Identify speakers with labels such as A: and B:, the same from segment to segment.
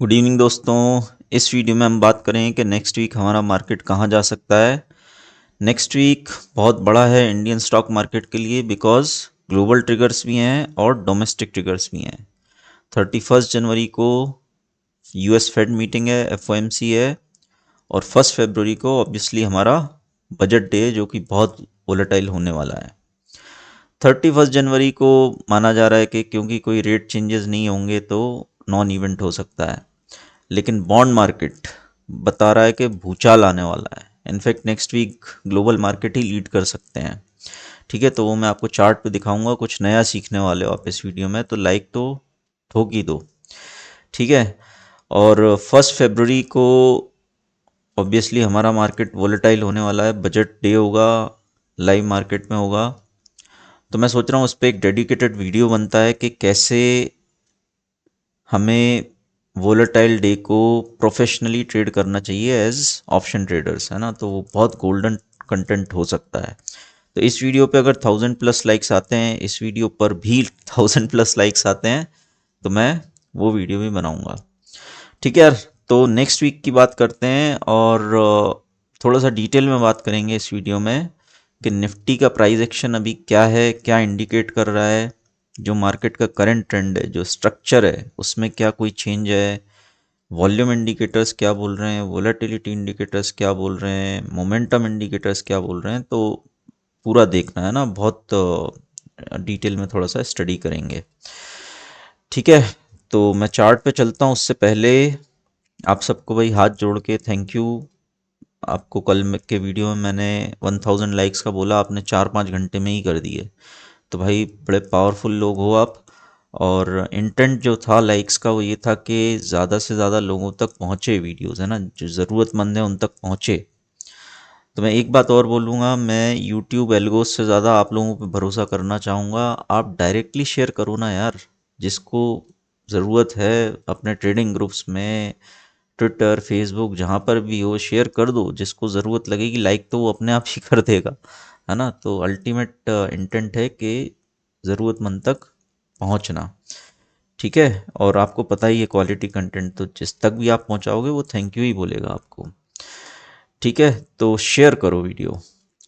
A: Good evening दोस्तों। इस video में हम बात करें कि नेक्स्ट वीक हमारा मार्केट कहाँ जा सकता है। नेक्स्ट वीक बहुत बड़ा है इंडियन स्टॉक मार्केट के लिए, बिकॉज ग्लोबल ट्रिगर्स भी हैं और डोमेस्टिक ट्रिगर्स भी हैं। 31 जनवरी को यूएस फेड मीटिंग है, एफओएमसी है, और 1 फरवरी को ऑब्वियसली हमारा बजट डे है जो कि बहुत वोलेटाइल होने वाला है। 31 जनवरी को माना जा रहा है कि क्योंकि कोई रेट चेंजेस नहीं होंगे तो नॉन इवेंट हो सकता है, लेकिन बॉन्ड मार्केट बता रहा है कि भूचाल आने वाला है। In fact next week global market ही लीड कर सकते हैं। ठीक है, तो वो मैं आपको चार्ट पे दिखाऊंगा। कुछ नया सीखने वाले हो आप इस वीडियो में तो लाइक तो ठोक ही दो। ठीक है, और 1 फरवरी को ऑब्वियसली हमारा मार्केट वोलेटाइल होने वाला है, बजट डे होगा, लाइव मार्केट में होगा। तो मैं सोच रहा हूँ उस पर एक डेडिकेटेड वीडियो बनता है कि कैसे हमें वोलेटाइल डे को प्रोफेशनली ट्रेड करना चाहिए एज ऑप्शन ट्रेडर्स, है ना। तो वो बहुत गोल्डन कंटेंट हो सकता है। तो इस वीडियो पे अगर 1000+ लाइक्स आते हैं, इस वीडियो पर भी 1000+ लाइक्स आते हैं, तो मैं वो वीडियो भी बनाऊंगा। ठीक है यार, तो नेक्स्ट वीक की बात करते हैं और थोड़ा सा डिटेल में बात करेंगे इस वीडियो में कि निफ्टी का प्राइस एक्शन अभी क्या है, क्या इंडिकेट कर रहा है, जो मार्केट का करंट ट्रेंड है, जो स्ट्रक्चर है उसमें क्या कोई चेंज है, वॉल्यूम इंडिकेटर्स क्या बोल रहे हैं, वोलेटिलिटी इंडिकेटर्स क्या बोल रहे हैं, मोमेंटम इंडिकेटर्स क्या बोल रहे हैं। तो पूरा देखना है ना, बहुत डिटेल में थोड़ा सा स्टडी करेंगे। ठीक है, तो मैं चार्ट पे चलता हूँ उससे पहले आप सबको भाई हाथ जोड़ के थैंक यू। आपको के वीडियो में मैंने 1000 लाइक्स का बोला, आपने 4-5 घंटे में ही कर दिए। तो भाई बड़े पावरफुल लोग हो आप। और इंटेंट जो था लाइक्स का वो ये था कि ज़्यादा से ज़्यादा लोगों तक पहुँचे वीडियोस, है ना, जो ज़रूरतमंद है उन तक पहुँचे। तो मैं एक बात और बोलूँगा, मैं यूट्यूब एल्गोस से ज़्यादा आप लोगों पे भरोसा करना चाहूँगा। आप डायरेक्टली शेयर करो ना यार, जिसको ज़रूरत है अपने ट्रेडिंग ग्रुप्स में, ट्विटर फेसबुक जहाँ पर भी हो शेयर कर दो। जिसको ज़रूरत लगेगी लाइक तो वो अपने आप ही कर देगा, है ना। तो अल्टीमेट इंटेंट है कि ज़रूरतमंद तक पहुँचना। ठीक है, और आपको पता ही है क्वालिटी कंटेंट तो जिस तक भी आप पहुँचाओगे वो थैंक यू ही बोलेगा आपको। ठीक है, तो शेयर करो वीडियो,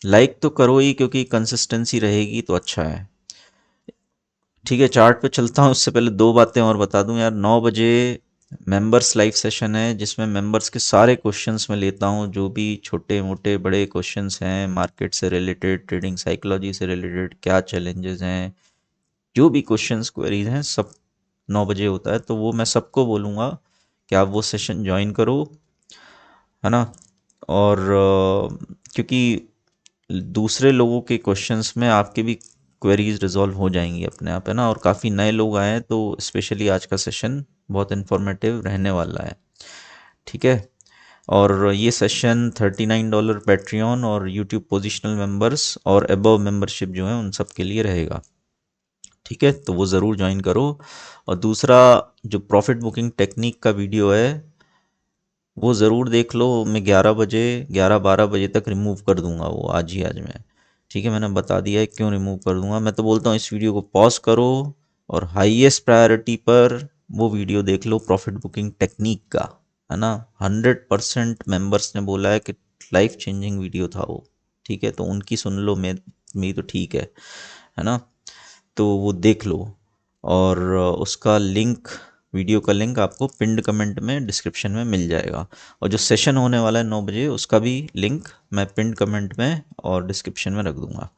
A: लाइक तो करो ही, क्योंकि कंसिस्टेंसी रहेगी तो अच्छा है। ठीक है, चार्ट पे चलता हूँ। उससे पहले दो बातें और बता दूं यार। 9 बजे मेंबर्स लाइव सेशन है जिसमें मेंबर्स के सारे क्वेश्चंस मैं लेता हूँ, जो भी छोटे मोटे बड़े क्वेश्चंस हैं मार्केट से रिलेटेड, ट्रेडिंग साइकोलॉजी से रिलेटेड, क्या चैलेंजेस हैं, जो भी क्वेश्चंस क्वेरीज हैं सब 9 बजे होता है। तो वो मैं सबको बोलूँगा कि आप वो सेशन ज्वाइन करो, है ना। और क्योंकि दूसरे लोगों के क्वेश्चंस में आपके भी क्वेरीज रिजॉल्व हो जाएंगी अपने आप, है ना। और काफ़ी नए लोग आए हैं तो स्पेशली आज का सेशन बहुत इन्फॉर्मेटिव रहने वाला है। ठीक है, और ये सेशन $39 पैट्रियन और यूट्यूब पोजिशनल मेंबर्स और अबव मेंबरशिप जो है उन सब के लिए रहेगा। ठीक है, तो वो ज़रूर ज्वाइन करो। और दूसरा, जो प्रॉफिट बुकिंग टेक्निक का वीडियो है वो ज़रूर देख लो। मैं 11 बजे, 11-12 बजे तक रिमूव कर दूंगा वो, आज ही आज मैं। ठीक है, मैंने बता दिया है क्यों रिमूव कर दूंगा। मैं तो बोलता हूँ इस वीडियो को पॉज करो और हाईएस्ट प्रायोरिटी पर वो वीडियो देख लो प्रॉफिट बुकिंग टेक्निक का, है ना। 100% मेंबर्स ने बोला है कि लाइफ चेंजिंग वीडियो था वो। ठीक है, तो उनकी सुन लो, मेरी तो ठीक है ना। तो वो देख लो, और उसका लिंक, वीडियो का लिंक आपको पिंड कमेंट में डिस्क्रिप्शन में मिल जाएगा। और जो सेशन होने वाला है 9 बजे उसका भी लिंक मैं पिंड कमेंट में और डिस्क्रिप्शन में रख दूंगा।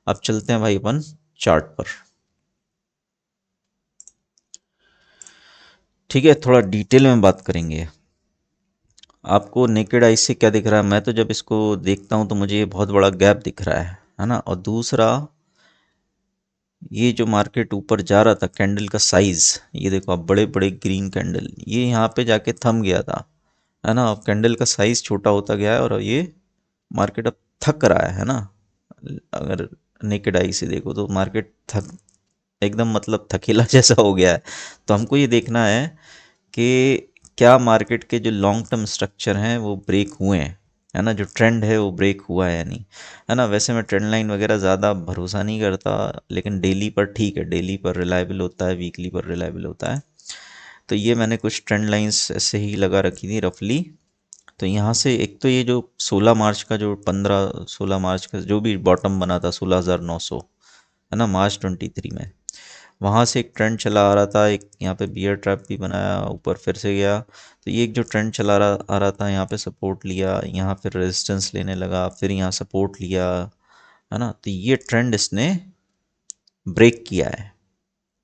A: अब चलते हैं भाई अपन चार्ट पर। ठीक है, थोड़ा डिटेल में बात करेंगे। आपको नेकेड आई से क्या दिख रहा है? मैं तो जब इसको देखता हूँ तो मुझे ये बहुत बड़ा गैप दिख रहा है ना। और दूसरा, ये जो मार्केट ऊपर जा रहा था, कैंडल का साइज ये देखो आप, बड़े बड़े ग्रीन कैंडल, ये यहाँ पे जाके थम गया था, है ना। अब कैंडल का साइज छोटा होता गया है और ये मार्केट अब थक रहा है ना। अगर नेकेड आई से देखो तो मार्केट थक, एकदम मतलब थकेला जैसा हो गया है। तो हमको ये देखना है कि क्या मार्केट के जो लॉन्ग टर्म स्ट्रक्चर हैं वो ब्रेक हुए हैं, है ना। जो ट्रेंड है वो ब्रेक हुआ है या नहीं, है ना। वैसे मैं ट्रेंड लाइन वगैरह ज़्यादा भरोसा नहीं करता, लेकिन डेली पर ठीक है, डेली पर रिलायबल होता है, वीकली पर रिलायबल होता है। तो ये मैंने कुछ ट्रेंड लाइंस ऐसे ही लगा रखी थी रफली। तो यहाँ से एक तो ये जो 16 मार्च का जो 15-16 मार्च का जो भी बॉटम बना था 16,900, है ना, मार्च 23 में, वहाँ से एक ट्रेंड चला आ रहा था, एक यहाँ पे बियर ट्रैप भी बनाया, ऊपर फिर से गया। तो ये एक जो ट्रेंड चला आ रहा था, यहाँ पे सपोर्ट लिया, यहाँ फिर रेजिस्टेंस लेने लगा, फिर यहाँ सपोर्ट लिया, है ना। तो ये ट्रेंड इसने ब्रेक किया है,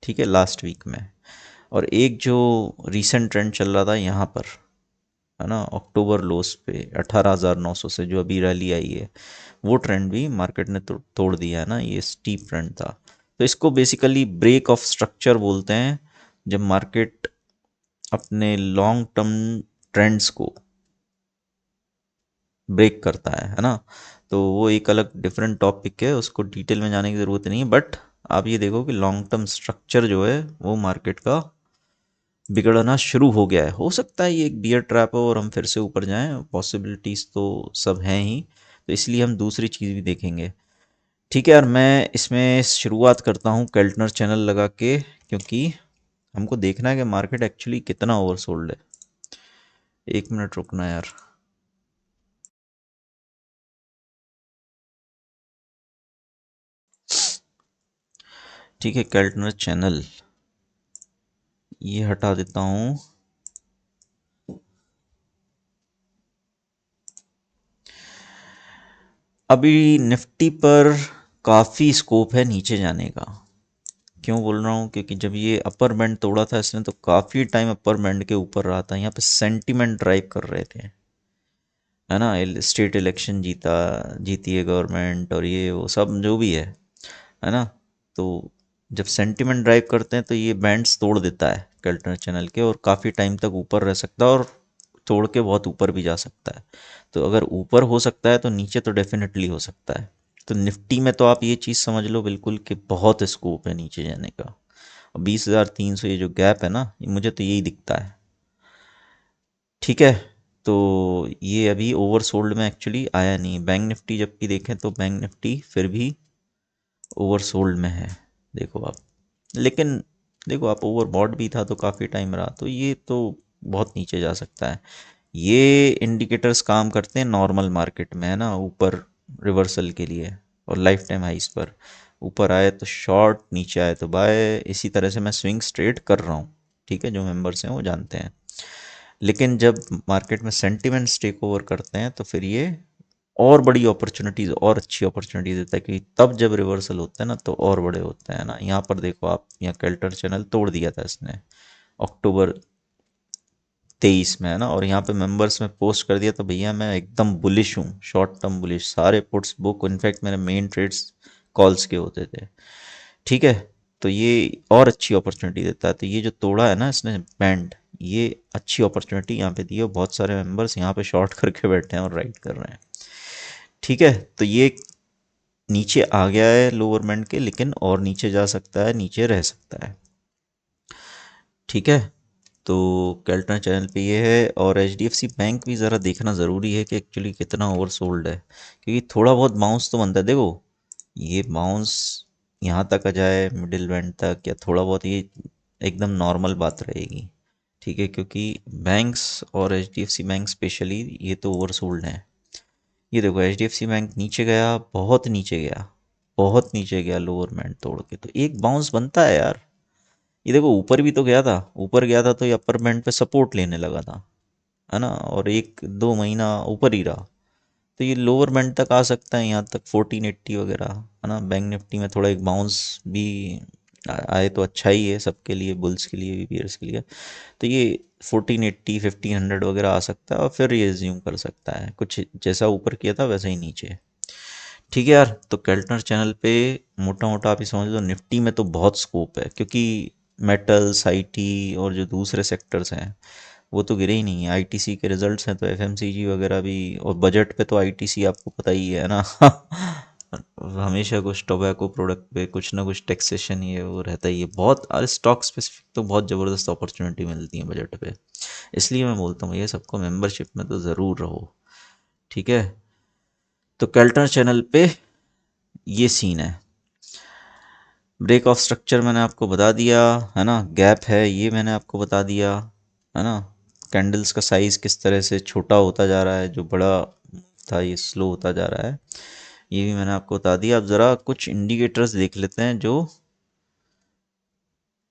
A: ठीक है, लास्ट वीक में। और एक जो रीसेंट ट्रेंड चल रहा था यहाँ पर, है ना, अक्टूबर लोस पे 18,900 से जो अभी रैली आई है, वो ट्रेंड भी मार्केट ने तोड़ दिया है ना। ये स्टीप ट्रेंड था। तो इसको बेसिकली ब्रेक ऑफ स्ट्रक्चर बोलते हैं, जब मार्केट अपने लॉन्ग टर्म ट्रेंड्स को ब्रेक करता है ना। तो वो एक अलग डिफरेंट टॉपिक है, उसको डिटेल में जाने की ज़रूरत नहीं है। बट आप ये देखो कि लॉन्ग टर्म स्ट्रक्चर जो है वो मार्केट का बिगड़ना शुरू हो गया है। हो सकता है ये एक बियर ट्रैप हो और हम फिर से ऊपर जाएं, पॉसिबिलिटीज़ तो सब हैं ही। तो इसलिए हम दूसरी चीज़ भी देखेंगे। ठीक है यार, मैं इसमें शुरुआत करता हूँ केल्टनर चैनल लगा के, क्योंकि हमको देखना है कि मार्केट एक्चुअली कितना ओवरसोल्ड है। 1 मिनट रुकना यार। ठीक है, केल्टनर चैनल ये हटा देता हूँ। अभी निफ्टी पर काफ़ी स्कोप है नीचे जाने का। क्यों बोल रहा हूँ, क्योंकि जब ये अपर बैंड तोड़ा था इसने तो काफ़ी टाइम अपर बैंड के ऊपर रहा था। यहाँ पे सेंटिमेंट ड्राइव कर रहे थे, है ना। स्टेट इलेक्शन जीती है गवर्नमेंट, और ये वो सब जो भी है ना। तो जब सेंटिमेंट ड्राइव करते हैं तो ये बैंड्स तोड़ देता है केल्टनर चैनल के, और काफ़ी टाइम तक ऊपर रह सकता है, और तोड़ के बहुत ऊपर भी जा सकता है। तो अगर ऊपर हो सकता है तो नीचे तो डेफिनेटली हो सकता है। तो निफ्टी में तो आप ये चीज़ समझ लो बिल्कुल कि बहुत स्कोप है नीचे जाने का। 20,300 ये जो गैप है ना, ये मुझे तो यही दिखता है। ठीक है, तो ये अभी ओवरसोल्ड में एक्चुअली आया नहीं। बैंक निफ्टी जब भी देखें तो बैंक निफ्टी फिर भी ओवरसोल्ड में है, देखो आप। लेकिन देखो आप, ओवरबॉट भी था तो काफ़ी टाइम रहा, तो ये तो बहुत नीचे जा सकता है। ये इंडिकेटर्स काम करते हैं नॉर्मल मार्केट में, है ना, ऊपर रिवर्सल के लिए और लाइफ टाइम हाइस पर। ऊपर आए तो शॉर्ट, नीचे आए तो बाय। इसी तरह से मैं स्विंग्स ट्रेड कर रहा हूँ, ठीक है, जो मेंबर्स हैं वो जानते हैं। लेकिन जब मार्केट में सेंटिमेंट्स टेक ओवर करते हैं तो फिर ये और बड़ी अपॉर्चुनिटीज़, और अच्छी अपॉर्चुनिटी देता है, कि तब जब रिवर्सल होता है ना तो और बड़े होते हैं ना। यहाँ पर देखो आप, यहाँ केल्टर चैनल तोड़ दिया था इसने अक्टूबर 23 में, है ना। और यहाँ पे मेंबर्स में पोस्ट कर दिया तो भैया मैं एकदम बुलिश हूँ, शॉर्ट टर्म बुलिश, सारे पुट्स बुक, इनफैक्ट मेरे मेन ट्रेड्स कॉल्स के होते थे। ठीक है, तो ये और अच्छी अपॉर्चुनिटी देता है। तो ये जो तोड़ा है ना इसने बैंड, ये अच्छी अपॉर्चुनिटी यहाँ पे दी है। बहुत सारे मेंबर्स यहाँ पे शॉर्ट करके बैठे हैं और राइट कर रहे हैं। ठीक है, तो ये नीचे आ गया है लोअर बैंड के, लेकिन और नीचे जा सकता है, नीचे रह सकता है। ठीक है, तो केल्टनर चैनल पे ये है। और H D F C bank भी ज़रा देखना ज़रूरी है कि एक्चुअली कितना ओवर सोल्ड है, क्योंकि थोड़ा बहुत बाउंस तो बनता है। देखो ये बाउंस यहाँ तक आ जाए मिडिल बैंड तक, या थोड़ा बहुत, ये एकदम नॉर्मल बात रहेगी। ठीक है, क्योंकि बैंक्स और H D F C bank specially ये तो ओवर सोल्ड हैं। ये देखो H D F C bank नीचे गया, बहुत नीचे गया, बहुत नीचे गया लोअर बैंड तोड़ के, तो एक बाउंस बनता है यार। ये देखो ऊपर भी तो गया था, ऊपर गया था तो ये अपर बैंड पे सपोर्ट लेने लगा था, है ना, और 1-2 महीना ऊपर ही रहा। तो ये लोअर बैंड तक आ सकता है, यहाँ तक 1480 वगैरह, है ना। बैंक निफ्टी में थोड़ा एक बाउंस भी आए तो अच्छा ही है, सबके लिए, बुल्स के लिए भी, बियर्स के लिए। तो ये 1480 1500 वगैरह आ सकता है, और फिर ये रिज्यूम कर सकता है कुछ जैसा ऊपर किया था वैसा ही नीचे। ठीक है यार, तो केल्टनर चैनल पे मोटा मोटा आप ये समझ लो, निफ्टी में तो बहुत स्कोप है, क्योंकि मेटल्स, आईटी और जो दूसरे सेक्टर्स हैं वो तो गिरे ही नहीं है। आईटीसी के रिजल्ट्स हैं तो एफएमसीजी वगैरह भी, और बजट पे तो आईटीसी आपको पता ही है ना। हमेशा कुछ टोबैको प्रोडक्ट पे कुछ ना कुछ टैक्सेशन ये वो रहता ही है बहुत। और स्टॉक स्पेसिफिक तो बहुत ज़बरदस्त अपॉर्चुनिटी मिलती है बजट पे। इसलिए मैं बोलता हूँ ये सबको मेंबरशिप में तो ज़रूर रहो। ठीक है, तो केल्टनर चैनल पे ये सीन है। ब्रेक ऑफ स्ट्रक्चर मैंने आपको बता दिया, है ना। गैप है ये मैंने आपको बता दिया, है ना। कैंडल्स का साइज़ किस तरह से छोटा होता जा रहा है, जो बड़ा था ये स्लो होता जा रहा है, ये भी मैंने आपको बता दिया। अब ज़रा कुछ इंडिकेटर्स देख लेते हैं जो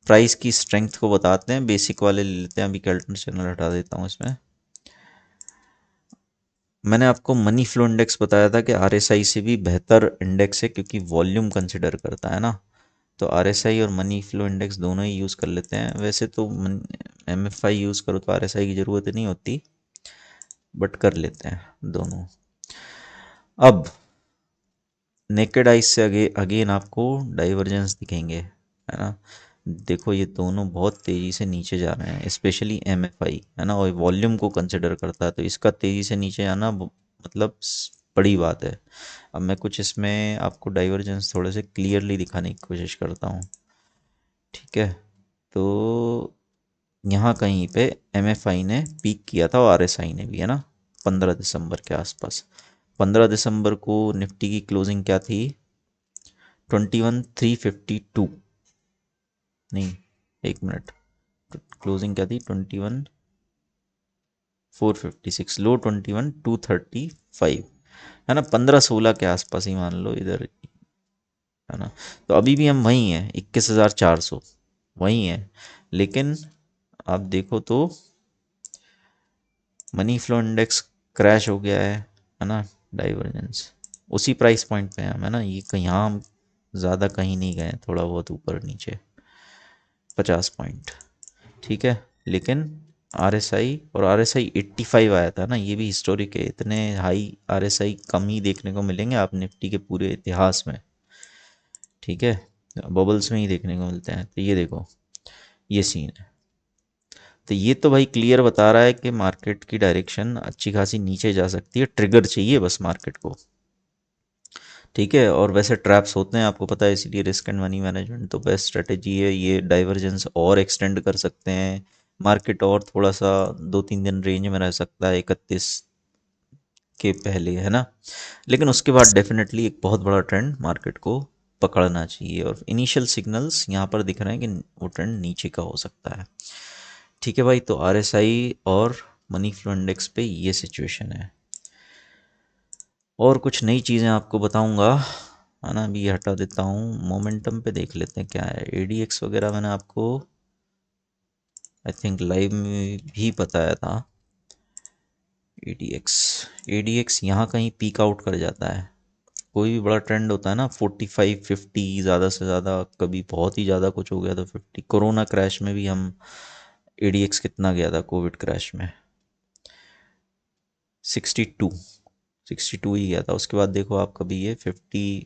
A: प्राइस की स्ट्रेंथ को बताते हैं। बेसिक वाले ले लेते हैं, अभी कैल्टन चैनल हटा देता हूँ इसमें। मैंने आपको मनी फ्लो इंडेक्स बताया था कि आरएसआई से भी बेहतर इंडेक्स है, क्योंकि वॉल्यूम कंसिडर करता है ना। तो आरएसआई और मनी फ्लो इंडेक्स दोनों ही यूज़ कर लेते हैं। वैसे तो एमएफआई यूज़ करो तो आरएसआई की ज़रूरत नहीं होती, बट कर लेते हैं दोनों। अब नेकेड आइज से अगेन आपको डाइवर्जेंस दिखेंगे, है ना। देखो ये दोनों बहुत तेज़ी से नीचे जा रहे हैं, स्पेशली एमएफआई, है ना, और वॉल्यूम को कंसिडर करता है, तो इसका तेज़ी से नीचे आना मतलब बड़ी बात है। अब मैं कुछ इसमें आपको डाइवर्जेंस थोड़े से क्लियरली दिखाने की कोशिश करता हूँ, ठीक है। तो यहाँ कहीं पे एमएफआई ने पीक किया था और आरएसआई ने भी, है ना, 15 दिसंबर के आसपास। 15 दिसंबर को निफ्टी की क्लोजिंग क्या थी, 21,352, नहीं, एक मिनट, क्लोजिंग क्या थी, 21,456, लो 21,235, है ना, 15-16 के आसपास ही मान लो इधर, है ना। तो अभी भी हम वहीं हैं, 21,400 वहीं हैं। लेकिन आप देखो तो मनी फ्लो इंडेक्स क्रैश हो गया है ना, डाइवर्जेंस उसी प्राइस पॉइंट पे है हम, है ना। ये कहीं यहाँ हम ज़्यादा कहीं नहीं गए, थोड़ा बहुत ऊपर नीचे 50 पॉइंट, ठीक है। लेकिन आरएसआई, और आरएसआई 85 आया था ना, ये भी हिस्टोरिक है। इतने हाई आरएसआई कम ही देखने को मिलेंगे आप निफ्टी के पूरे इतिहास में, ठीक है। बबल्स में ही देखने को मिलते हैं। तो ये देखो, ये सीन है। तो ये तो भाई क्लियर बता रहा है कि मार्केट की डायरेक्शन अच्छी खासी नीचे जा सकती है, ट्रिगर चाहिए बस मार्केट को, ठीक है। और वैसे ट्रैप्स होते हैं आपको पता है, इसीलिए रिस्क एंड मनी मैनेजमेंट तो बेस्ट स्ट्रेटेजी है। ये डाइवर्जेंस और एक्सटेंड कर सकते हैं मार्केट, और थोड़ा सा 2-3 दिन रेंज में रह सकता है 31 के पहले, है ना। लेकिन उसके बाद डेफिनेटली एक बहुत बड़ा ट्रेंड मार्केट को पकड़ना चाहिए, और इनिशियल सिग्नल्स यहाँ पर दिख रहे हैं कि वो ट्रेंड नीचे का हो सकता है, ठीक है भाई। तो आरएसआई और मनी फ्लो इंडेक्स पे ये सिचुएशन है। और कुछ नई चीज़ें आपको बताऊंगा, है ना। अभी ये हटा देता हूँ, मोमेंटम पे देख लेते हैं क्या है। एडीएक्स वगैरह मैंने आपको आई थिंक लाइव में भी बताया था। एडीएक्स एडीएक्स यहाँ कहीं पीक आउट कर जाता है। कोई भी बड़ा ट्रेंड होता है ना, 45-50, ज़्यादा से ज़्यादा, कभी बहुत ही ज़्यादा कुछ हो गया तो 50। कोरोना क्रैश में भी हम एडीएक्स कितना गया था, कोविड क्रैश में 62 ही गया था। उसके बाद देखो आप, कभी ये 50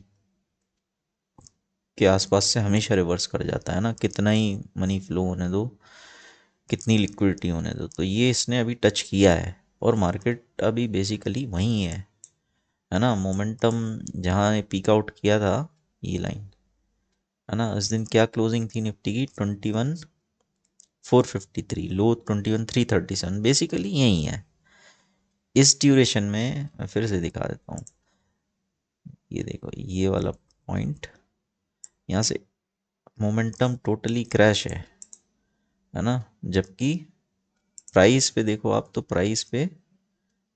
A: के आसपास से हमेशा रिवर्स कर जाता है ना, कितना ही मनी फ्लो होने दो, कितनी लिक्विडिटी होने दो। तो ये इसने अभी टच किया है, और मार्केट अभी बेसिकली वहीं है ना। मोमेंटम जहाँ पीक आउट किया था, ये लाइन, है ना। इस दिन क्या क्लोजिंग थी निफ्टी की, 21,453, लो 21,337, बेसिकली यही है। इस ड्यूरेशन में मैं फिर से दिखा देता हूँ, ये देखो ये वाला पॉइंट, यहाँ से मोमेंटम टोटली क्रैश है ना। जबकि प्राइस पे देखो आप, तो प्राइस पे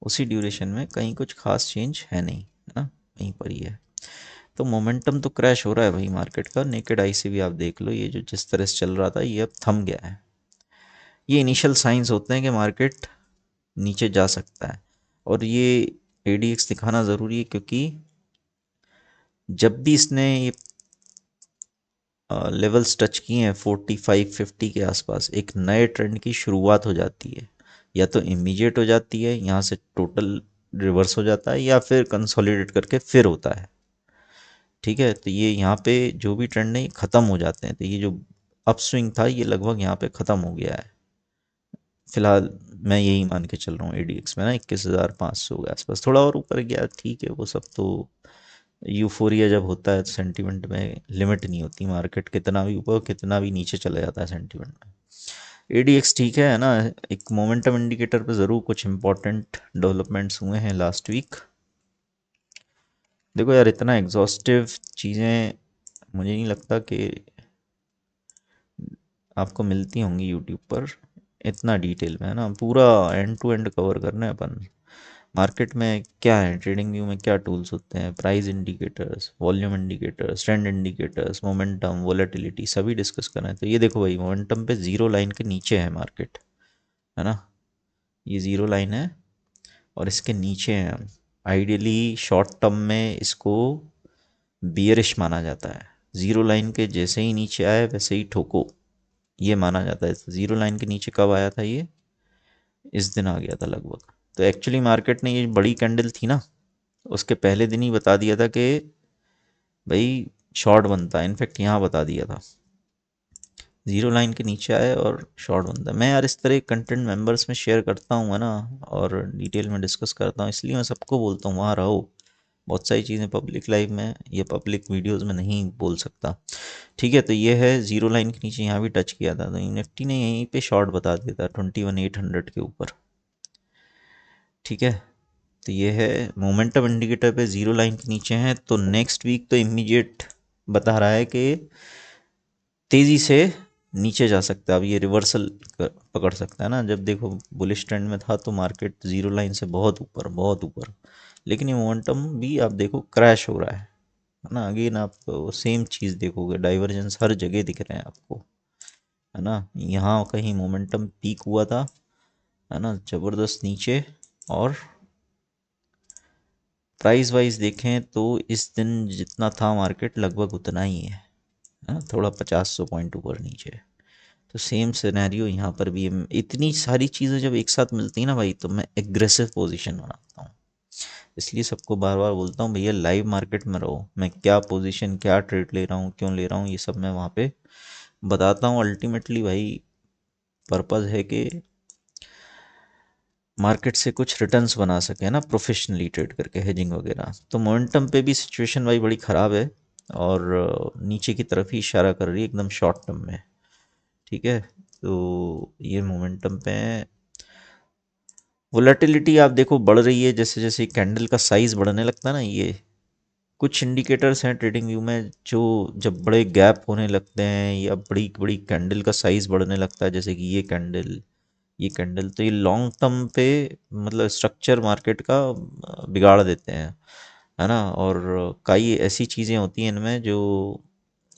A: उसी ड्यूरेशन में कहीं कुछ खास चेंज है नहीं, है ना, वहीं पर ही है। तो मोमेंटम तो क्रैश हो रहा है भाई मार्केट का, नेकेड आई से भी आप देख लो, ये जो जिस तरह से चल रहा था ये अब थम गया है। ये इनिशियल साइंस होते हैं कि मार्केट नीचे जा सकता है, और ये एडीएक्स दिखाना ज़रूरी है, क्योंकि जब भी इसने ये लेवल्स टच किए हैं 45-50 के आसपास, एक नए ट्रेंड की शुरुआत हो जाती है। या तो इमीडिएट हो जाती है, यहाँ से टोटल रिवर्स हो जाता है, या फिर कंसोलिडेट करके फिर होता है, ठीक है। तो ये यहाँ पे जो भी ट्रेंड है ये ख़त्म हो जाते हैं। तो ये जो अपस्विंग था ये लगभग यहाँ पे ख़त्म हो गया है फिलहाल। मैं यही मान के चल रहा हूँ एडीएक्स में ना, 21,500 के आसपास, थोड़ा और ऊपर गया ठीक है, वो सब तो यूफोरिया जब होता है तो सेंटीमेंट में लिमिट नहीं होती, मार्केट कितना भी ऊपर कितना भी नीचे चला जाता है सेंटीमेंट में। एडीएक्स ठीक है ना। एक मोमेंटम इंडिकेटर पे ज़रूर कुछ इंपॉर्टेंट डेवलपमेंट्स हुए हैं लास्ट वीक। देखो यार, इतना एग्जॉस्टिव चीज़ें मुझे नहीं लगता कि आपको मिलती होंगी यूट्यूब पर इतना डिटेल में, है ना। पूरा एंड टू एंड कवर करना है अपन। मार्केट में क्या है, ट्रेडिंग व्यू में क्या टूल्स होते हैं, price indicators, volume indicators, trend indicators, momentum, volatility, सभी डिस्कस करना है। तो ये देखो भाई, मोमेंटम पे जीरो लाइन के नीचे है मार्केट, है ना। ये जीरो लाइन है और इसके नीचे हैं हम। आइडियली शॉर्ट टर्म में इसको बियरिश माना जाता है। जीरो लाइन के जैसे ही नीचे आए वैसे ही ठोको, ये माना जाता है। जीरो लाइन के नीचे कब आया था ये, इस दिन आ गया था लगभग। तो एक्चुअली मार्केट ने ये बड़ी कैंडल थी ना, उसके पहले दिन ही बता दिया था कि भाई शॉर्ट बनता है। इनफैक्ट यहाँ बता दिया था, जीरो लाइन के नीचे आए और शॉर्ट बनता है। मैं यार इस तरह कंटेंट मेंबर्स में शेयर करता हूँ, है ना, और डिटेल में डिस्कस करता हूँ, इसलिए मैं सबको बोलता हूँ वहाँ रहो। बहुत सारी चीज़ें पब्लिक लाइव में या पब्लिक वीडियोस में नहीं बोल सकता। ठीक है, तो ये है जीरो लाइन के नीचे, यहाँ भी टच किया था तो निफ्टी ने यहीं पे शॉर्ट बता दिया था 21,800 के ऊपर। ठीक है, तो ये है मोमेंटम इंडिकेटर पे जीरो लाइन के नीचे हैं, तो नेक्स्ट वीक तो इमीडिएट बता रहा है कि तेज़ी से नीचे जा सकता है। अब ये रिवर्सल पकड़ सकता है ना। जब देखो बुलिश ट्रेंड में था तो मार्केट जीरो लाइन से बहुत ऊपर, बहुत ऊपर, लेकिन ये मोमेंटम भी आप देखो क्रैश हो रहा है ना। अगेन आप सेम चीज़ देखोगे, डाइवर्जेंस हर जगह दिख रहे हैं आपको, है ना। यहाँ कहीं मोमेंटम पीक हुआ था, है ना, ज़बरदस्त नीचे। और प्राइस वाइज देखें तो इस दिन जितना था मार्केट लगभग उतना ही है, हाँ, थोड़ा 50-100 पॉइंट ऊपर नीचे। तो सेम सिनेरियो यहाँ पर भी है। इतनी सारी चीज़ें जब एक साथ मिलती हैं ना भाई, तो मैं एग्रेसिव पोजीशन बनाता हूँ। इसलिए सबको बार बार बोलता हूँ भैया लाइव मार्केट में रहो। मैं क्या पोजीशन, क्या ट्रेड ले रहा हूँ, क्यों ले रहा हूँ, ये सब मैं वहाँ पे बताता हूँ। अल्टीमेटली भाई पर्पज़ है कि मार्केट से कुछ रिटर्न्स बना सके ना, प्रोफेशनली ट्रेड करके, हेजिंग वगैरह। तो मोमेंटम पे भी सिचुएशन भाई बड़ी ख़राब है और नीचे की तरफ ही इशारा कर रही है एकदम शॉर्ट टर्म में। ठीक है, तो ये मोमेंटम पे वोलेटिलिटी आप देखो बढ़ रही है जैसे जैसे कैंडल का साइज बढ़ने लगता है ना। ये कुछ इंडिकेटर्स हैं ट्रेडिंग व्यू में जो जब बड़े गैप होने लगते हैं या बड़ी बड़ी कैंडल का साइज बढ़ने लगता है, जैसे कि ये कैंडल, तो ये लॉन्ग टर्म पे मतलब स्ट्रक्चर मार्केट का बिगाड़ देते हैं, है ना। और कई ऐसी चीज़ें होती हैं इनमें जो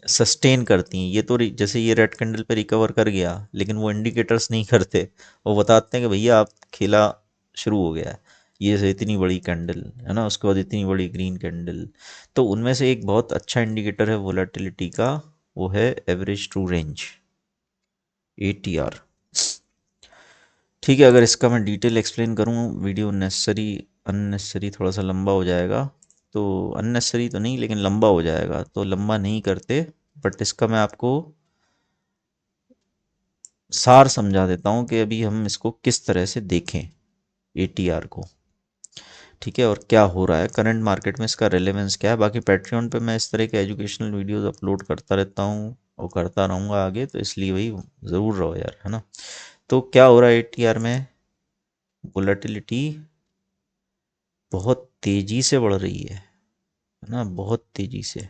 A: सस्टेन करती हैं। ये तो जैसे ये रेड कैंडल पे रिकवर कर गया, लेकिन वो इंडिकेटर्स नहीं करते। वो बताते हैं कि भैया आप खेला शुरू हो गया है। ये से इतनी बड़ी कैंडल, है ना, उसके बाद इतनी बड़ी ग्रीन कैंडल। तो उनमें से एक बहुत अच्छा इंडिकेटर है वोलेटिलिटी का, वो है एवरेज ट्रू रेंज, ATR। ठीक है, अगर इसका मैं डिटेल एक्सप्लेन करूँ, वीडियो अननेसेसरी थोड़ा सा लंबा हो जाएगा। तो अननेसेसरी तो नहीं, लेकिन लंबा हो जाएगा, तो लंबा नहीं करते। बट इसका मैं आपको सार समझा देता हूँ कि अभी हम इसको किस तरह से देखें, ATR को। ठीक है, और क्या हो रहा है करंट मार्केट में, इसका रेलेवेंस क्या है। बाकी पैट्रियन पे मैं इस तरह के एजुकेशनल वीडियोस अपलोड करता रहता हूँ और करता रहूँगा आगे, तो इसलिए भाई ज़रूर रहो यार, है ना। तो क्या हो रहा है ATR में, वोलेटिलिटी बहुत तेज़ी से बढ़ रही है ना, बहुत तेज़ी से,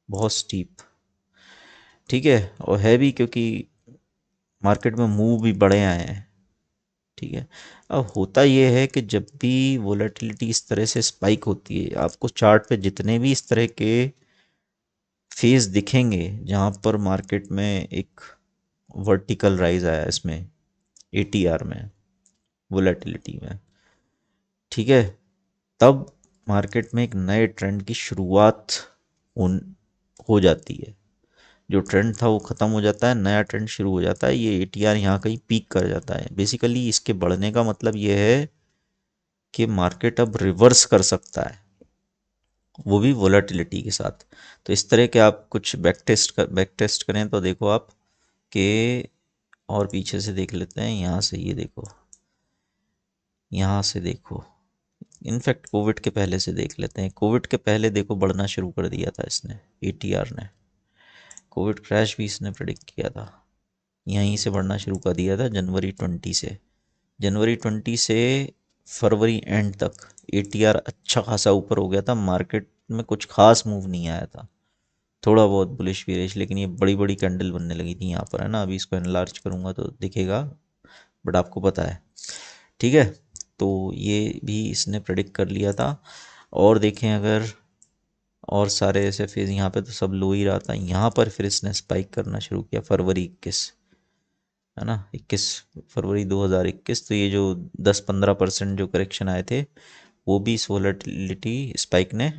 A: बहुत स्टीप। ठीक है, और है भी क्योंकि मार्केट में मूव भी बड़े आए हैं। ठीक है, अब होता ये है कि जब भी वोलेटिलिटी इस तरह से स्पाइक होती है, आपको चार्ट पे जितने भी इस तरह के फेज दिखेंगे जहाँ पर मार्केट में एक वर्टिकल राइज आया इसमें, ATR में, वोलेटिलिटी में, ठीक है, तब मार्केट में एक नए ट्रेंड की शुरुआत होन हो जाती है। जो ट्रेंड था वो ख़त्म हो जाता है, नया ट्रेंड शुरू हो जाता है। ये ATR यहाँ कहीं पीक कर जाता है। बेसिकली इसके बढ़ने का मतलब ये है कि मार्केट अब रिवर्स कर सकता है, वो भी वोलेटिलिटी के साथ। तो इस तरह के आप कुछ बैक टेस्ट करें तो देखो आप कि, और पीछे से देख लेते हैं, यहाँ से ये देखो, यहाँ से देखो, इनफैक्ट कोविड के पहले से देख लेते हैं। कोविड के पहले देखो बढ़ना शुरू कर दिया था इसने, ATR ने। कोविड क्रैश भी इसने प्रेडिक्ट किया था, यहीं से बढ़ना शुरू कर दिया था जनवरी 20 से। जनवरी 20 से फरवरी एंड तक ATR अच्छा खासा ऊपर हो गया था। मार्केट में कुछ खास मूव नहीं आया था, थोड़ा बहुत बुलिश बियरिश, लेकिन ये बड़ी बड़ी कैंडल बनने लगी थी यहाँ पर, है ना। अभी इसको एनलार्ज करूँगा तो दिखेगा, बट आपको पता है, ठीक है। तो ये भी इसने प्रेडिक्ट कर लिया था। और देखें अगर, और सारे ऐसे फेज यहाँ पे तो सब लो ही रहा था, यहाँ पर फिर इसने स्पाइक करना शुरू किया फरवरी 21, है ना, 21 फरवरी 2021। तो ये जो 10-15% जो करेक्शन आए थे, वो भी इस वोलेटिलिटी स्पाइक ने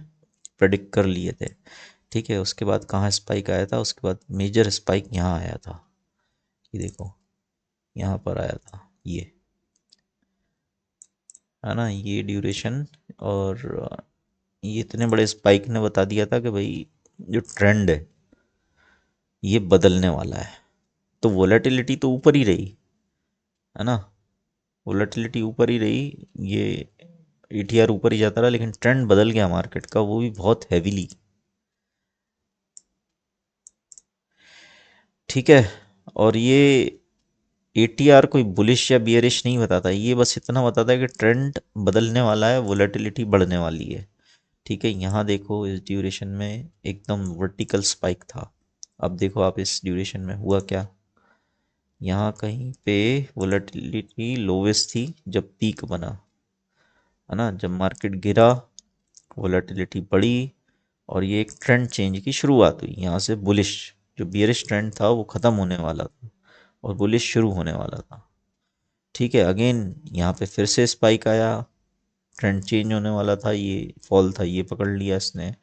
A: प्रेडिक्ट कर लिए थे, ठीक है। उसके बाद कहाँ स्पाइक आया था, उसके बाद मेजर स्पाइक यहाँ आया था, ये देखो यहाँ पर आया था ये, है ना, ये ड्यूरेशन। और ये इतने बड़े स्पाइक ने बता दिया था कि भाई जो ट्रेंड है ये बदलने वाला है। तो वोलेटिलिटी तो ऊपर ही रही, है ना, वोलेटिलिटी ऊपर ही रही, ये ईटीआर ऊपर ही जाता रहा, लेकिन ट्रेंड बदल गया मार्केट का, वो भी बहुत हैवीली, ठीक है। और ये एटीआर कोई बुलिश या बियरिश नहीं बताता, ये बस इतना बताता है कि ट्रेंड बदलने वाला है, वोलेटिलिटी बढ़ने वाली है, ठीक है। यहाँ देखो इस ड्यूरेशन में एकदम वर्टिकल स्पाइक था। अब देखो आप इस ड्यूरेशन में हुआ क्या, यहाँ कहीं पे वोलेटिलिटी लोवेस्ट थी जब पीक बना, है ना, जब मार्केट गिरा वोलेटिलिटी बढ़ी, और ये एक ट्रेंड चेंज की शुरुआत हुई यहाँ से, बुलिश, जो बियरिश ट्रेंड था वो ख़त्म होने वाला था और बुलिश शुरू होने वाला था, ठीक है। अगेन यहाँ पे फिर से स्पाइक आया, ट्रेंड चेंज होने वाला था, ये फॉल था, ये पकड़ लिया इसने।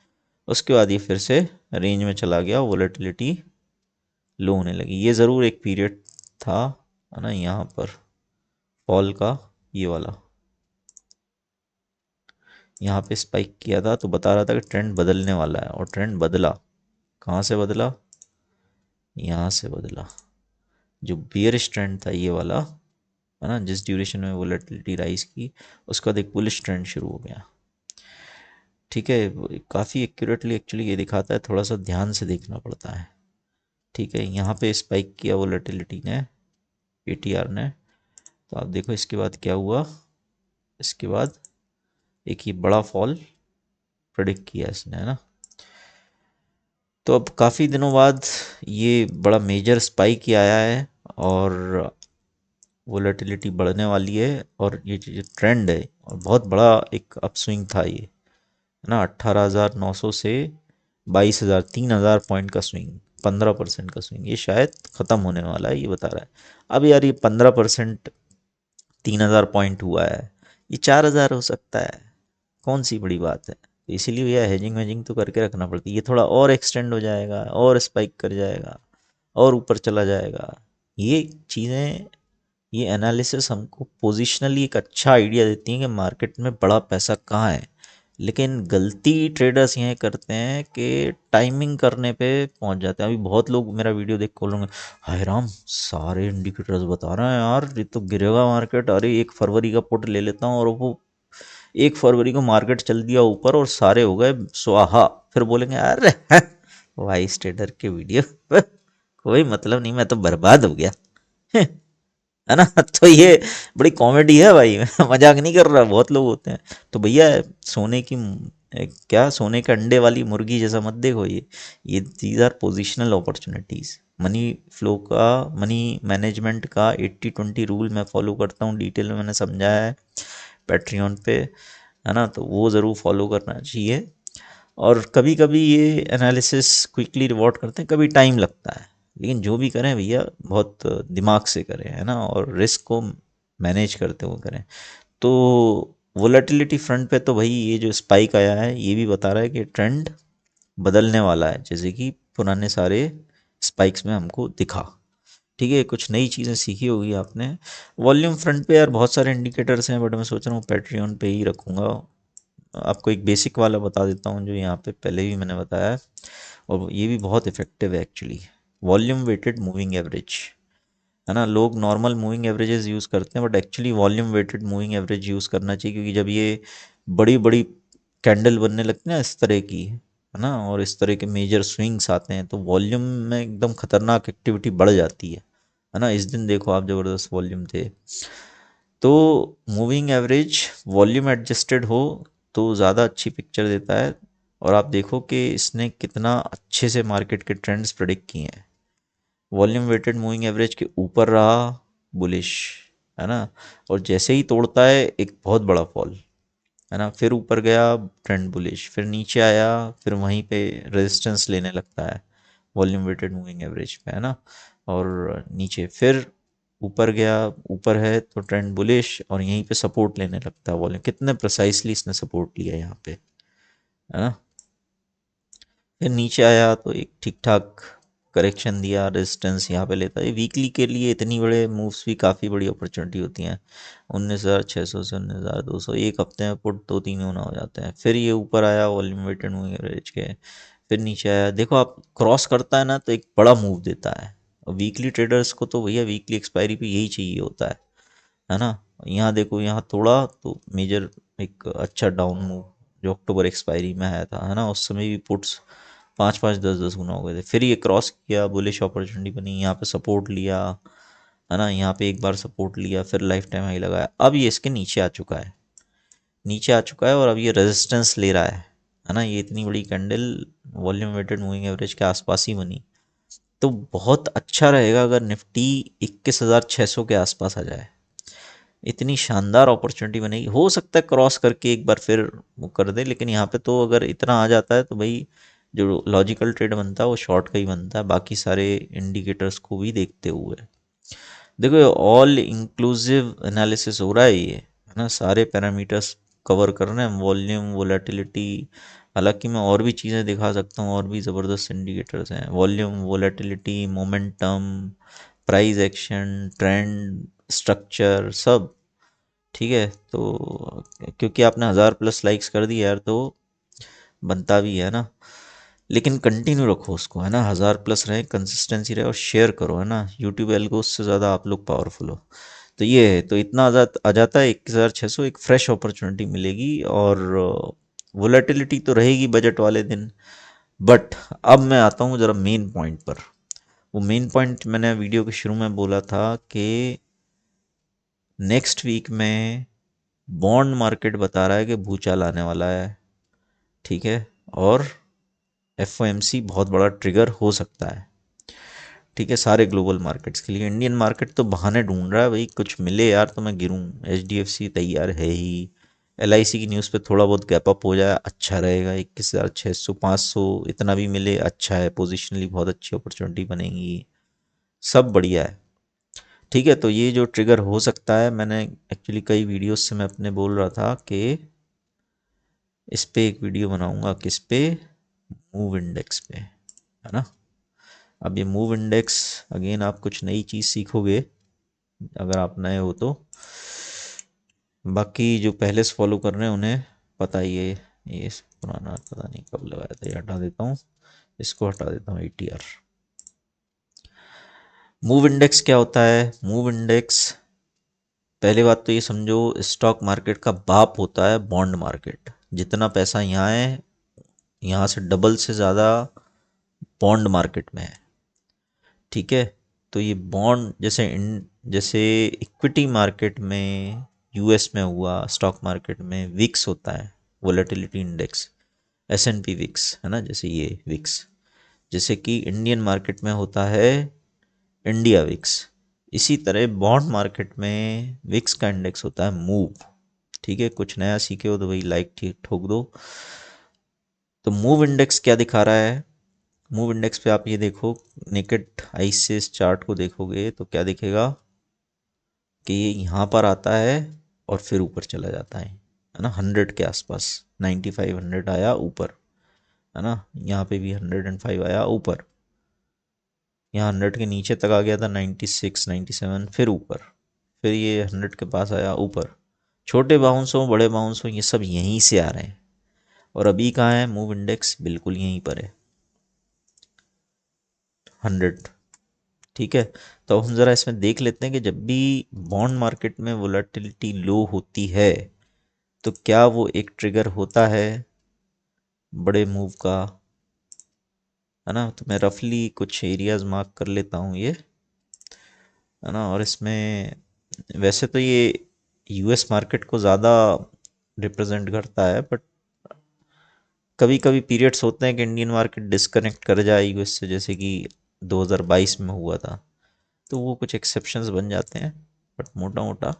A: उसके बाद ये फिर से रेंज में चला गया, वोलेटिलिटी लो होने लगी। ये ज़रूर एक पीरियड था, है ना, यहाँ पर फॉल का, ये वाला यहाँ पे स्पाइक किया था, तो बता रहा था कि ट्रेंड बदलने वाला है, और ट्रेंड बदला। कहाँ से बदला, यहाँ से बदला। जो बियरिश ट्रेंड था ये वाला, है ना, जिस ड्यूरेशन में वोलेटिलिटी राइज की, उसका एक बुलिश ट्रेंड शुरू हो गया, ठीक है। काफ़ी एक्यूरेटली एक्चुअली ये दिखाता है, थोड़ा सा ध्यान से देखना पड़ता है, ठीक है। यहाँ पे स्पाइक किया वोलेटिलिटी ने, एटीआर ने, तो आप देखो इसके बाद क्या हुआ, इसके बाद एक ही बड़ा फॉल प्रेडिक्ट किया इसने, है ना। तो अब काफ़ी दिनों बाद ये बड़ा मेजर स्पाइक ही आया है, और वोलेटिलिटी बढ़ने वाली है, और ये जो ट्रेंड है, और बहुत बड़ा एक अपस्विंग था ये, है ना, 18,900 से 22,000, 3,000 पॉइंट का स्विंग, 15% का स्विंग, ये शायद ख़त्म होने वाला है, ये बता रहा है। अब यार ये 15%, 3,000 पॉइंट हुआ है, ये 4,000 हो सकता है, कौन सी बड़ी बात है। तो इसीलिए भैया हेजिंग वेजिंग तो करके रखना पड़ती है, ये थोड़ा और एक्सटेंड हो जाएगा, और स्पाइक कर जाएगा, और ऊपर चला जाएगा, ये चीज़ें, ये एनालिसिस हमको पोजिशनली एक अच्छा आइडिया देती हैं कि मार्केट में बड़ा पैसा कहाँ है। लेकिन गलती ट्रेडर्स ये करते हैं कि टाइमिंग करने पे पहुंच जाते हैं। अभी बहुत लोग मेरा वीडियो देख खोलेंगे, हाय राम, सारे इंडिकेटर्स बता रहे हैं यार ये तो गिरेगा मार्केट, अरे 1 फरवरी का पुट ले लेता हूँ, और वो 1 फरवरी को मार्केट चल दिया ऊपर और सारे हो गए स्वाहा। फिर बोलेंगे अरे वाइस ट्रेडर के वीडियो कोई मतलब नहीं, मैं तो बर्बाद हो गया है ना। तो ये बड़ी कॉमेडी है भाई, मैं मजाक नहीं कर रहा, बहुत लोग होते हैं। तो भैया सोने की क्या, सोने के अंडे वाली मुर्गी जैसा मत देखो, ये these are positional opportunities. Money flow का, मनी मैनेजमेंट का 80-20 रूल मैं फॉलो करता हूँ, डिटेल में मैंने समझाया है पैट्रियन पे, है ना, तो वो ज़रूर फॉलो करना चाहिए। और कभी कभी ये एनालिसिस क्विकली रिवॉर्ड करते हैं, कभी टाइम लगता है, लेकिन जो भी करें भैया बहुत दिमाग से करें, है ना, और रिस्क को मैनेज करते हुए करें। तो वोलेटिलिटी फ्रंट पे तो भाई ये जो स्पाइक आया है ये भी बता रहा है कि ट्रेंड बदलने वाला है, जैसे कि पुराने सारे स्पाइक्स में हमको दिखा, ठीक है। कुछ नई चीज़ें सीखी होगी आपने। वॉल्यूम फ्रंट पे यार बहुत सारे इंडिकेटर्स हैं, बट मैं सोच रहा हूँ पैट्रियन पे ही रखूँगा। आपको एक बेसिक वाला बता देता हूँ जो यहाँ पे पहले भी मैंने बताया है, और ये भी बहुत इफेक्टिव है actually. Volume weighted moving average, है ना, लोग नॉर्मल मूविंग एवरेजेस यूज़ करते हैं, but actually volume weighted moving average use करना चाहिए, क्योंकि जब ये बड़ी बड़ी कैंडल बनने लगती है ना इस तरह की, है ना, और इस तरह के मेजर स्विंग्स आते हैं, तो वॉल्यूम में एकदम खतरनाक एक्टिविटी बढ़ जाती है ना। इस दिन देखो आप, ज़बरदस्त वॉल्यूम थे। तो मूविंग एवरेज वॉल्यूम एडजस्टेड हो तो ज़्यादा अच्छी पिक्चर देता है, और आप देखो कि इसने कितना अच्छे से मार्केट के ट्रेंड्स प्रेडिक्ट किए हैं। वॉल्यूम वेटेड मूविंग एवरेज के ऊपर रहा, बुलिश, है ना। और जैसे ही तोड़ता है एक बहुत बड़ा फॉल, है ना, फिर ऊपर गया, ट्रेंड बुलिश, फिर नीचे आया, फिर वहीं पे रेजिस्टेंस लेने लगता है वॉल्यूम वेटेड मूविंग एवरेज पे, है ना। और नीचे फिर ऊपर गया, ऊपर है तो ट्रेंड बुलिश, और यहीं पे सपोर्ट लेने लगता है वॉल्यूम। कितने प्रिसाइसली इसने सपोर्ट लिया यहाँ पे, है ना। फिर नीचे आया तो एक ठीक ठाक करेक्शन दिया, रेजिस्टेंस यहाँ पे लेता है। वीकली के लिए इतनी बड़े मूव्स भी काफ़ी बड़ी अपॉर्चुनिटी होती हैं। 19,600 से 19,200 एक हफ्ते में पुट 2-3 गुना हो जाते हैं। फिर ये ऊपर आया वॉल्यूम वेटेड मूविंग एवरेज के, फिर नीचे आया। देखो आप, क्रॉस करता है ना तो एक बड़ा मूव देता है। और वीकली ट्रेडर्स को तो भैया वीकली एक्सपायरी पे यही चाहिए होता है ना। यहाँ देखो, यहाँ थोड़ा तो मेजर एक अच्छा डाउन मूव जो अक्टूबर एक्सपायरी में आया था, है ना, उस समय भी पुट्स 5-5, 10-10 गुना हो गए थे। फिर ये क्रॉस किया, बुलिश अपॉर्चुनिटी बनी, यहाँ पे सपोर्ट लिया, है ना, यहाँ पे एक बार सपोर्ट लिया, फिर लाइफ टाइम हाई लगाया। अब ये इसके नीचे आ चुका है, नीचे आ चुका है, और अब ये रेजिस्टेंस ले रहा है ना। ये इतनी बड़ी candle volume weighted moving average के आसपास ही बनी, तो बहुत अच्छा रहेगा अगर निफ्टी 21,600 के आसपास आ जाए। इतनी शानदार अपॉर्चुनिटी बनेगी। हो सकता है क्रॉस करके एक बार फिर वो कर दे, लेकिन यहाँ पे तो अगर इतना आ जाता है तो भाई जो लॉजिकल ट्रेड बनता है वो शॉर्ट का ही बनता है, बाकी सारे इंडिकेटर्स को भी देखते हुए। देखो, ऑल इंक्लूसिव एनालिसिस हो रहा है ये, है ना, सारे पैरामीटर्स कवर कर रहे हैं, वॉल्यूम, वोलेटिलिटी। हालांकि मैं और भी चीज़ें दिखा सकता हूँ, और भी ज़बरदस्त इंडिकेटर्स हैं, volume, volatility, momentum, price action, trend, structure, सब। ठीक है, तो क्योंकि आपने 1,000+ लाइक्स कर दिया यार, तो बनता भी है ना। लेकिन कंटिन्यू रखो उसको, है ना, 1,000+ रहे, कंसिस्टेंसी रहे, और शेयर करो, है ना। यूट्यूब एल्गोस से ज़्यादा आप लोग पावरफुल हो। तो ये है, तो इतना आ जाता है 21,600, एक फ्रेश अपॉर्चुनिटी मिलेगी। और वोलेटिलिटी तो रहेगी बजट वाले दिन। बट अब मैं आता हूँ ज़रा मेन पॉइंट पर। वो मेन पॉइंट मैंने वीडियो के शुरू में बोला था कि नेक्स्ट वीक में बॉन्ड मार्केट बता रहा है कि भूचाल आने वाला है। ठीक है, और एफओएमसी बहुत बड़ा ट्रिगर हो सकता है। ठीक है, सारे ग्लोबल मार्केट्स के लिए। इंडियन मार्केट तो बहाने ढूंढ रहा है भाई, कुछ मिले यार तो मैं गिरूं। एचडीएफसी तैयार है ही, एलआईसी की न्यूज़ पे थोड़ा बहुत गैप अप हो जाए अच्छा रहेगा। 21,600, 500 इतना भी मिले अच्छा है, पोजिशनली बहुत अच्छी अपॉर्चुनिटी बनेगी, सब बढ़िया है। ठीक है, तो ये जो ट्रिगर हो सकता है, मैंने एक्चुअली कई वीडियोस से मैं अपने बोल रहा था कि इस पे एक वीडियो बनाऊंगा, किस पे, मूव इंडेक्स पे, है ना। अब ये मूव इंडेक्स, अगेन आप कुछ नई चीज़ सीखोगे अगर आप नए हो तो। बाकी जो पहले से फॉलो कर रहे हैं उन्हें पता ही है। ये पुराना पता नहीं कब लगाया था, ये हटा देता हूँ, इसको हटा देता हूँ, ATR। मूव इंडेक्स क्या होता है? मूव इंडेक्स, पहले बात तो ये समझो, स्टॉक मार्केट का बाप होता है बॉन्ड मार्केट। जितना पैसा यहाँ है, यहाँ से डबल से ज़्यादा बॉन्ड मार्केट में है। ठीक है, तो ये बॉन्ड जैसे इक्विटी मार्केट में, यूएस में हुआ, स्टॉक मार्केट में विक्स होता है, वोलेटिलिटी इंडेक्स, S&P विक्स, है ना, जैसे ये विक्स। जैसे कि इंडियन मार्केट में होता है इंडिया विक्स। इसी तरह बॉन्ड मार्केट में विक्स का इंडेक्स होता है मूव। ठीक है, कुछ नया सीखे हो तो भाई लाइक ठीक ठोक दो। तो मूव इंडेक्स क्या दिखा रहा है? मूव इंडेक्स पे आप ये देखो, नेकेड आई से इस चार्ट को देखोगे तो क्या दिखेगा कि ये यहाँ पर आता है और फिर ऊपर चला जाता है ना, 100 के आसपास, 95, 100 आया ऊपर, है ना। यहाँ पे भी 105 आया ऊपर, यहाँ 100 के नीचे तक आ गया था, 96, 97, फिर ऊपर, फिर ये 100 के पास आया ऊपर। छोटे बाउंस हो, बड़े बाउंस हो, ये सब यहीं से आ रहे हैं। और अभी कहाँ है मूव इंडेक्स? बिल्कुल यहीं पर है, 100। ठीक है, तो हम ज़रा इसमें देख लेते हैं कि जब भी बॉन्ड मार्केट में वोलेटिलिटी लो होती है तो क्या वो एक ट्रिगर होता है बड़े मूव का, है ना। तो मैं रफली कुछ एरियाज मार्क कर लेता हूँ ये, है ना। और इसमें वैसे तो ये यूएस मार्केट को ज़्यादा रिप्रेजेंट करता है, बट कभी कभी पीरियड्स होते हैं कि इंडियन मार्केट डिस्कनेक्ट कर जाए यूएस से, जैसे कि 2022 में हुआ था, तो वो कुछ एक्सेप्शंस बन जाते हैं, बट मोटा मोटा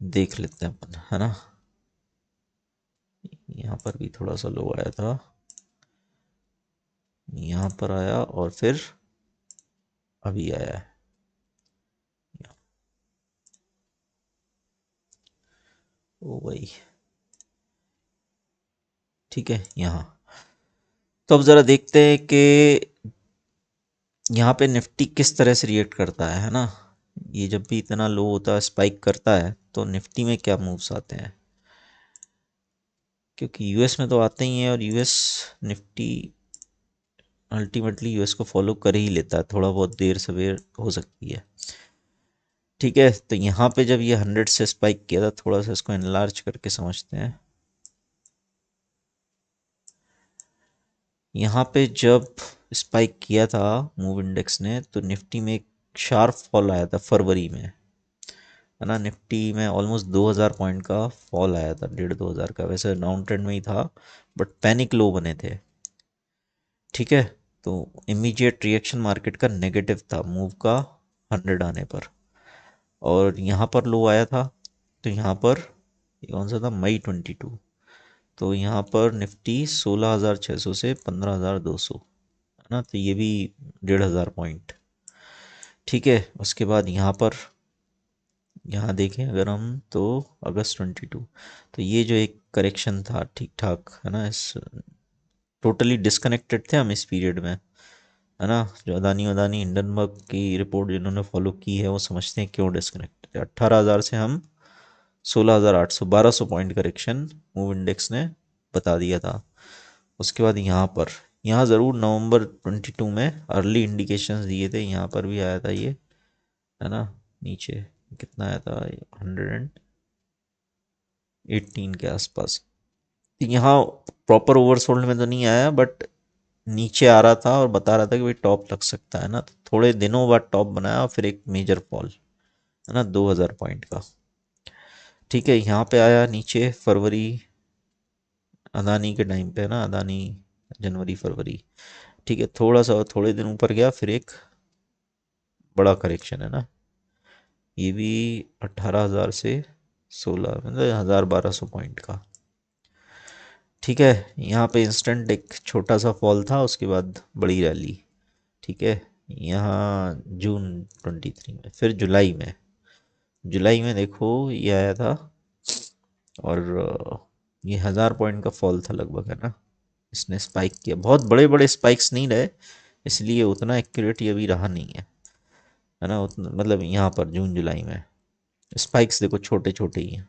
A: देख लेते हैं अपन, है ना। यहाँ पर भी थोड़ा सा लो आया था, यहाँ पर आया और फिर अभी आया है। ओ भाई, ठीक है। यहाँ तो अब ज़रा देखते हैं कि यहाँ पे निफ्टी किस तरह से रिएक्ट करता है ना। ये जब भी इतना लो होता है, स्पाइक करता है, तो निफ्टी में क्या मूव्स आते हैं, क्योंकि यूएस में तो आते ही हैं, और यूएस निफ्टी अल्टीमेटली यूएस को फॉलो कर ही लेता है, थोड़ा बहुत देर सवेर हो सकती है। ठीक है, तो यहाँ पे जब ये 100 से स्पाइक किया था, थोड़ा सा इसको एनलार्ज करके समझते हैं। यहाँ पे जब स्पाइक किया था मूव इंडेक्स ने, तो निफ्टी में एक शार्प फॉल आया था फरवरी में, है ना। निफ्टी में ऑलमोस्ट 2000 पॉइंट का फॉल आया था, 1500 का, वैसे डाउन ट्रेंड में ही था, बट पैनिक लो बने थे। ठीक है, तो इमीडिएट रिएक्शन मार्केट का नेगेटिव था मूव का 100 आने पर, और यहाँ पर लो आया था। तो यहाँ पर ये कौन सा था, मई 22, तो यहाँ पर निफ्टी 16,600 से 15,200, है ना, तो ये भी 1,500 पॉइंट। ठीक है, उसके बाद यहाँ पर, यहाँ देखें अगर हम, तो अगस्त 22, तो ये जो एक करेक्शन था ठीक ठाक, है ना, इस टोटली डिस्कनेक्टेड थे हम इस पीरियड में, है ना। जो अदानी अदानी हिंडनबर्ग की रिपोर्ट जिन्होंने फॉलो की है वो समझते हैं क्यों डिस्कनेक्टेड है। 18,000 से हम 16,800, 1200 पॉइंट करेक्शन मूव इंडेक्स ने बता दिया था। उसके बाद यहाँ पर, यहाँ ज़रूर नवंबर 22 में अर्ली इंडिकेशंस दिए थे, यहाँ पर भी आया था ये, है ना। नीचे कितना आया था, 118 के आसपास। यहाँ प्रॉपर ओवरसोल्ड में तो नहीं आया, बट नीचे आ रहा था और बता रहा था कि भाई टॉप लग सकता है ना, तो थोड़े दिनों बाद टॉप बनाया और फिर एक मेजर फॉल, है ना, 2000 पॉइंट का। ठीक है, यहाँ पे आया नीचे फरवरी, अदानी के टाइम पे, है ना, अदानी जनवरी फरवरी। ठीक है, थोड़ा सा और थोड़े दिन ऊपर गया, फिर एक बड़ा करेक्शन, है ना। ये भी 18,000 से 16, मतलब 1,000-1,200 पॉइंट का। ठीक है, यहाँ पे इंस्टेंट एक छोटा सा फॉल था, उसके बाद बड़ी रैली। ठीक है, यहाँ जून 23 में, फिर जुलाई में देखो ये आया था, और ये 1,000 पॉइंट का फॉल था लगभग, है ना। इसने स्पाइक किया, बहुत बड़े बड़े स्पाइक्स नहीं रहे, इसलिए उतना एक्यूरेट ये भी रहा नहीं है ना, उतना मतलब यहाँ पर जून जुलाई में स्पाइक्स देखो छोटे छोटे ही हैं।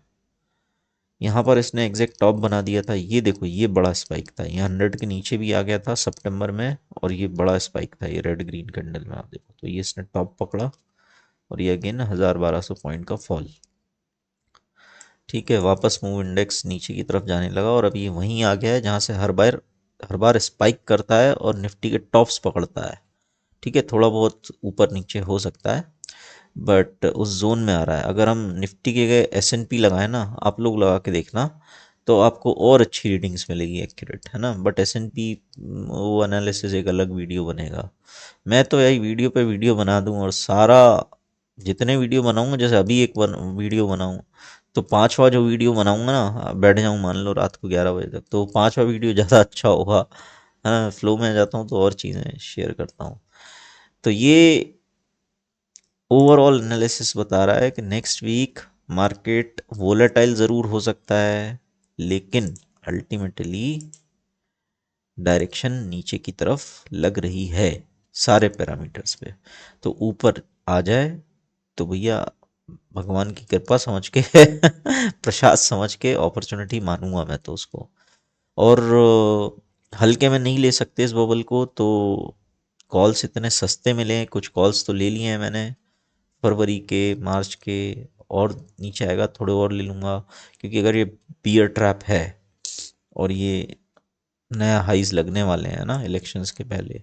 A: यहाँ पर इसने एग्जैक्ट टॉप बना दिया था, ये देखो ये बड़ा स्पाइक था, ये 100 के नीचे भी आ गया था सितंबर में, और ये बड़ा स्पाइक था, ये रेड ग्रीन कैंडल में आप देखो, तो ये इसने टॉप पकड़ा, और ये अगेन 1,000-1,200 पॉइंट का फॉल। ठीक है, वापस मूव इंडेक्स नीचे की तरफ जाने लगा, और अभी वहीं आ गया है जहाँ से हर बार स्पाइक करता है और निफ्टी के टॉप्स पकड़ता है। ठीक है, थोड़ा बहुत ऊपर नीचे हो सकता है, बट उस जोन में आ रहा है। अगर हम निफ्टी के गए S&P लगाए ना, आप लोग लगा के देखना, तो आपको और अच्छी रीडिंग्स मिलेगी एक्यूरेट, है ना। बट S&P वो एनालिसिस एक अलग वीडियो बनेगा, मैं तो यही वीडियो पे वीडियो बना दूं, और सारा जितने वीडियो बनाऊंगा, जैसे अभी एक वीडियो बनाऊं, तो पांचवा जो वीडियो बनाऊंगा ना, बैठ जाऊं मान लो रात को 11 बजे तक, तो पांचवा वीडियो ज़्यादा अच्छा होगा, है ना। फ्लो में जाता हूँ तो और चीज़ें शेयर करता हूँ। तो ये ओवरऑल एनालिसिस बता रहा है कि नेक्स्ट वीक मार्केट वोलेटाइल ज़रूर हो सकता है, लेकिन अल्टीमेटली डायरेक्शन नीचे की तरफ लग रही है सारे पैरामीटर्स पे। तो ऊपर आ जाए तो भैया भगवान की कृपा समझ के प्रसाद समझ के अपॉर्चुनिटी मानूंगा मैं तो उसको। और हल्के में नहीं ले सकते इस बबल को, तो कॉल्स इतने सस्ते मिले, कुछ कॉल्स तो ले लिए हैं मैंने फरवरी के, मार्च के, और नीचे आएगा थोड़े और ले लूँगा, क्योंकि अगर ये बियर ट्रैप है और ये नया हाइज लगने वाले हैं ना इलेक्शंस के पहले,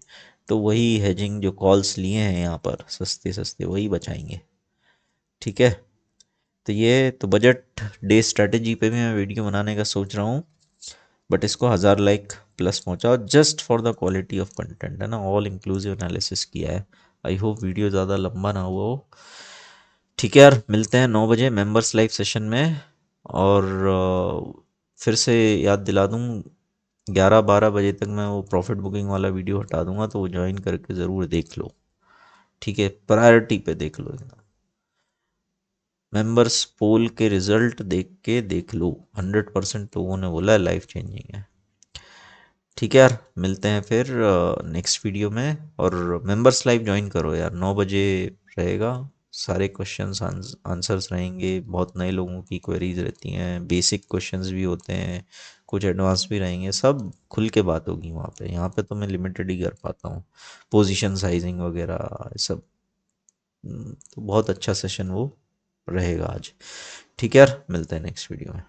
A: तो वही हेजिंग जो कॉल्स लिए हैं यहाँ पर सस्ते सस्ते वही बचाएंगे। ठीक है, तो ये तो बजट डे स्ट्रेटजी पे भी मैं वीडियो बनाने का सोच रहा हूँ, बट इसको 1000 लाइक प्लस पहुंचाओ just for the quality of content, है ना, ऑल इंक्लूसिव एनालिसिस किया है। आई होप वीडियो ज़्यादा लंबा ना हुआ हो। ठीक है यार, मिलते हैं 9 बजे मेंबर्स लाइव सेशन में। और फिर से याद दिला दूँ, 11-12 बजे तक मैं वो प्रॉफिट बुकिंग वाला वीडियो हटा दूंगा, तो वो ज्वाइन करके ज़रूर देख लो। ठीक है, प्रायोरिटी पे देख लो एकदम। मेंबर्स पोल के रिजल्ट देख लो, 100% लोगों ने बोला है लाइफ चेंजिंग है। ठीक है यार, मिलते हैं फिर नेक्स्ट वीडियो में। और मेंबर्स लाइव ज्वाइन करो यार, 9 बजे रहेगा। सारे क्वेश्चंस आंसर्स रहेंगे, बहुत नए लोगों की क्वेरीज रहती हैं, बेसिक क्वेश्चंस भी होते हैं, कुछ एडवांस भी रहेंगे, सब खुल के बात होगी वहाँ पे। यहाँ पे तो मैं लिमिटेड ही कर पाता हूँ, पोजीशन साइजिंग वगैरह ये सब। तो बहुत अच्छा सेशन वो रहेगा आज। ठीक है यार, मिलते हैं नेक्स्ट वीडियो में।